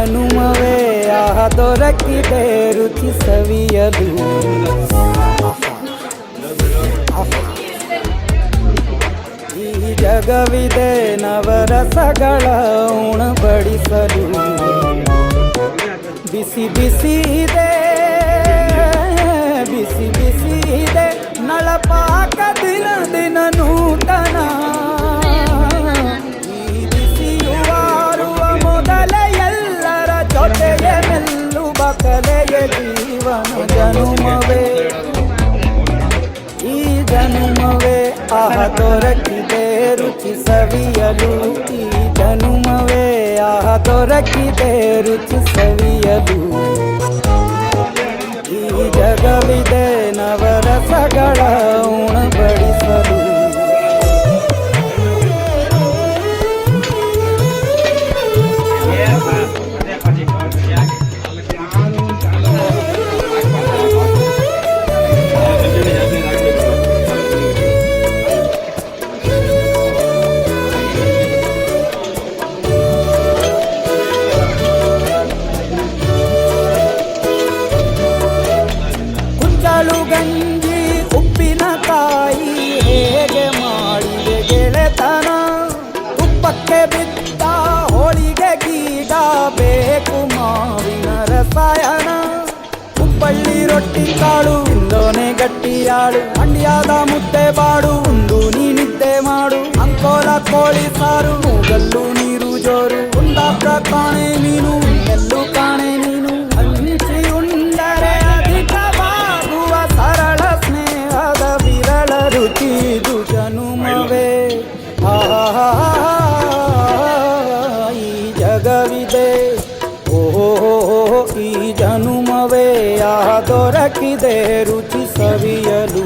ಜನುಮವೇ ಆಹ ದೊರಕಿದೆ ರುಚಿ ಸವಿಯಲು. ಈ ಜಗವಿದೆ ನವರಸಗಳ ಉಣಬಡಿಸಲು. ಬಿಸಿ ಬಿಸಿ ಇದೆ ಬಿಸಿ ಬಿಸಿ ಇದೆ ನಳಪಾಕ ದಿನ ದಿನ ನೂತನ. ಈ ಬಿಸಿಯುವಾರುವ ಮೊದಲೇ ಎಲ್ಲರ ಜೊತೆಗೆ ಮೆಲ್ಲುವ ಕಲೆಯ ಜೀವನ ಜನುಮವೇ ಈ ಜನುಮವೇ ಆಹ ದೊರಕಿದೆ ರುಚಿ ಸವಿಯಲು. ಈ ಜನುಮವೇ ಆಹ ದೊರಕಿದೆ ರುಚಿ ಸವಿಯಲು. ಈ ಜಗವಿದೆ ನವರಸಗಳ ಉಣಬಡಿಸಲು. ಗಂಜಿ ಉಪ್ಪಿನಕಾಯಿ ಹೇಗೆ ಮಾಡಿದೆ ಗೆಳೆತನ. ತುಪ್ಪಕ್ಕೆ ಬಿದ್ದ ಹೋಳಿಗೆ ಗೀಗ ಬೇಕು ಮಾವಿನ ರಸಾಯನ. ಹುಬ್ಬಳ್ಳಿ ರೊಟ್ಟಿ ಕಾಳು ಇಂದೋನೆ ಗಟ್ಟಿಯಾಳು. ಮಂಡ್ಯದ ಮುದ್ದೆ ಬಾಡು ಉಂಡು ನೀ ನಿದ್ದೆ ಮಾಡು. ಅಂಕೋಲ ಕೋಳಿ ಸಾರು ಮೂಗಲ್ಲು ನೀರು ಜೋರು. ಕುಂದಾಪುರ ಕಾಣೆ ನೀನು ಎಲ್ಲೂ ಕಾಣೆ ನೀನು. ಹಂಚಿ ಉಂಡರೆ ಅಧಿಕವಾಗುವ ಸರಳ ಸ್ನೇಹದ ವಿರಳ ರುಚಿ ಇದು ಜನುಮವೇ. ಈ ಜಗವಿದೆ ಓಹೋ ಈ ಜನುಮವೇ ಆಹ ದೊರಕಿದೆ ರುಚಿ ಸವಿಯಲು.